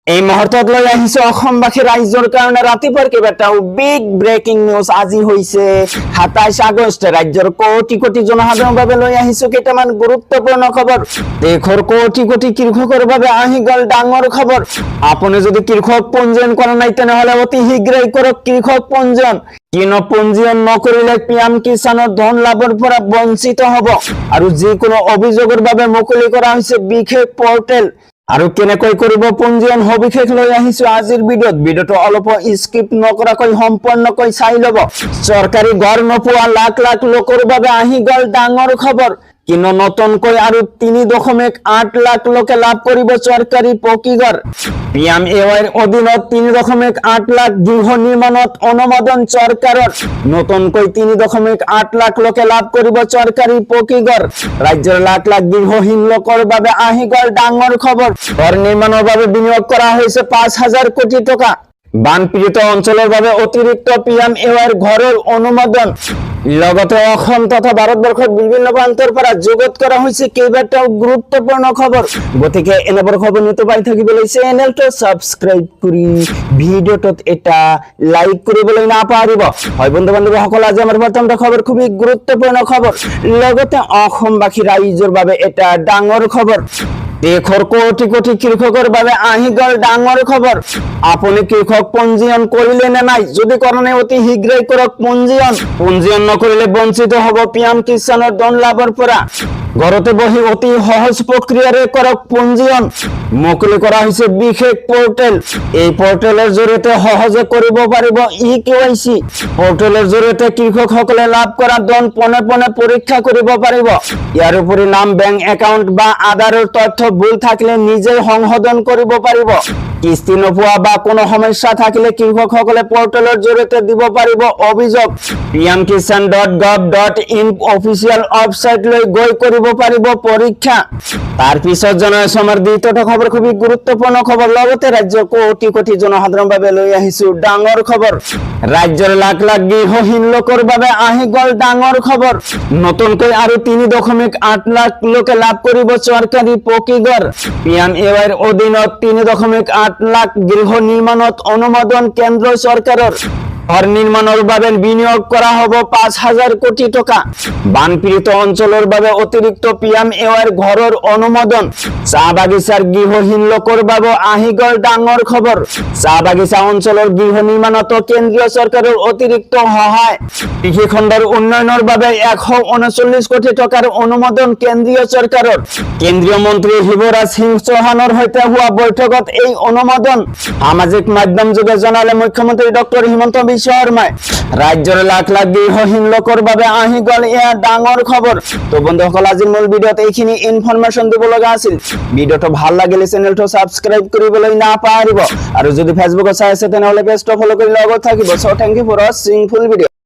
এই মুহূর্তত লৈ আহিছে অসমবাসী ৰাইজৰ কাৰণে ৰাতিপুৱাৰ কেইবাটাও বিগ ব্ৰেকিং নিউজ আজি হৈছে 27 আগষ্ট ৰাজ্যৰ কোটি কোটি জনসাধাৰণৰ বাবে লৈ আহিছো কেইটামান গুৰুত্বপূৰ্ণ খবৰ দেশৰ কোটি কোটি কৃষকৰ বাবে আহি গল ডাঙৰ খবৰ আপুনি যদি কৃষক পঞ্জীয়ন কৰা নাই তেনেহলে অতি শীঘ্ৰেই কৰক কৃষক পঞ্জীয়ন কিনো পঞ্জীয়ন নকৰিলে পিএম কিষাণৰ ধন লাভৰ পৰা বঞ্চিত হ'ব আৰু যিকোনো অভিযোগৰ বাবে মুকলি কৰা হৈছে বিশেষ পৰ্টেল আৰু কেনেকৈ কৰিব পঞ্জীয়ন সবিশেষ লৈ আহিছো আজিৰ ভিডিঅটো অলপ স্কিপ নকৰাকৈ সম্পূৰ্ণকৈ চাই ল'ব চৰকাৰী ঘৰ নোপোৱা লাখ লাখ লোকৰ বাবে আহি গল ডাঙৰ খবৰ কিনো নতুনকৈ আৰু 3.8 লাখ লোকে লাভ কৰিব চৰকাৰী পকী ঘৰ পিএমএৱাইৰ অধীনত 3.8 লাখ গৃহ নিৰ্মাণত অনুমোদন চৰকাৰৰ নতুনকৈ 3.8 লাখ লোকে লাভ কৰিব চৰকাৰী পকী ঘৰ ৰাজ্যৰ লাখ লাখ গৃহহীন লোকৰ বাবে আহি গল ডাঙৰ খবৰ ঘৰ নিৰ্মাণৰ বাবে বিনিয়োগ কৰা হৈছে 5000 কোটি টকা বানপীড়িত অঞ্চলৰ বাবে অতিৰিক্ত পিএমএৱাইৰ ঘৰৰ অনুমোদন লগতে অসম তথা ভাৰতবৰ্ষৰ বিভিন্ন প্ৰান্তৰ পৰা যোগত কৰা হৈছে কেইবাটাও গুৰুত্বপূৰ্ণ খবৰ গতিকে এনেবোৰ খবৰ নিতে পাই থাকিবলৈ চেনেলটো সাবস্ক্ৰাইব কৰি ভিডিঅটোত এটা লাইক কৰিবলৈ নাপাহৰিব হয় বন্ধু বান্ধৱীসকল আজি আমাৰ প্ৰথম খবৰ খুবই গুৰুত্বপূৰ্ণ খবৰ লগতে অসমবাসী ৰাইজৰ বাবে এটা ডাঙৰ খবৰ দেশৰ কোটি কোটি কৃষকৰ বাবে আহি গল ডাঙৰ খবৰ আপুনি কৃষক পঞ্জীয়ন কৰিলে নে নাই যদি কৰা নাই অতি শীঘ্ৰেই কৰক পঞ্জীয়ন নকৰিলে বঞ্চিত হ'ব পিএম কিষাণৰ ধন লাভৰ পৰা ঘৰতে বহি অতি সহজ প্ৰক্ৰিয়াৰে কৰক পঞ্জীয়ন মুকলি কৰা হৈছে বিশেষ পৰ্টেল এই পৰ্টেলৰ জৰিয়তে সহজে কৰিব পাৰিব ইকেৱাইচি পৰ্টেলৰ জৰিয়তে কৃষকসকলে লাভ কৰা ধন পোনে পোনে পৰীক্ষা কৰিব পাৰিব ইয়াৰ উপৰি নাম বেংক একাউণ্ট বা আধাৰৰ তথ্য ভুল থাকিলে নিজেই সংশোধন কৰিব পাৰিব কিস্তি নোপোৱা বা কোনো সমস্যা থাকিলে কৃষকসকলে পৰ্টেলৰ জৰিয়তে দিব পাৰিব অভিযোগ pmkisan.gov.in অফিচিয়েল ওয়েবসাইট লৈ গৈ কৰিব পাৰিব পৰীক্ষা তাৰ পিছত জনাই সমাৰ দ্বিতীয়টো খবৰ খুবই গুৰুত্বপূৰ্ণ খবৰ লগতে ৰাজ্যৰ কোটি কোটি জনসাধাৰণৰ বাবে লৈ আহিছো ডাঙৰ খবৰ ৰাজ্যৰ লাখ লাখ গৃহহীন লোকৰ বাবে আহি গল ডাঙৰ খবৰ নতুনকৈ আৰু 3.8 লাখ লোকে লাভ কৰিব চৰকাৰী পকী ঘৰ পিএমএৱাইৰ অধীনত 3.8 লাখ গৃহ নিৰ্মাণত অনুমোদন কেন্দ্ৰ চৰকাৰৰ ঘর নির্মাণের বাবে বিনিয়োগ করা হবে 5000 কোটি টাকা বানপীড়িত অঞ্চলের বাবে অতিরিক্ত পিএমএৱাইৰ ঘৰৰ অনুমোদন চাহ বাগিচাৰ গৃহহীন লোকৰ বাবে আহি গল ডাঙৰ খবৰ চাহ বাগিচা অঞ্চলৰ গৃহ নিৰ্মাণত কেন্দ্ৰীয় চৰকাৰৰ অতিৰিক্ত সহায় কৃষি খণ্ডৰ উন্নয়নৰ বাবে 139 কোটি টকাৰ অনুমোদন কেন্দ্ৰীয় চৰকাৰৰ কেন্দ্ৰীয় মন্ত্ৰী শিৱৰাজ সিং চৌহানৰ সৈতে হোৱা বৈঠকত এই অনুমোদন সামাজিক মাধ্যম যোগে জনালে মুখ্যমন্ত্ৰী ডক্টৰ হিমন্ত শৰ্মাই ৰাজ্যৰ লাখ লাখ গৃহহীন লোকৰ বাবে আহি গল এয়া ডাঙৰ খবৰ তো বন্ধুসকল আজিৰ মূল ভিডিঅ'ত এইখিনি ইনফৰমেশন দিব লগা আছিল ভিডিঅ'টো ভাল লাগিলে চেনেলটো সাবস্ক্ৰাইব কৰিবলৈ নাপাহৰিব আৰু যদি ফেসবুকত চাই আছে তেনেহলে পেজটো ফলো কৰি লগত থাকিব so thank you for watching full ভিডিঅ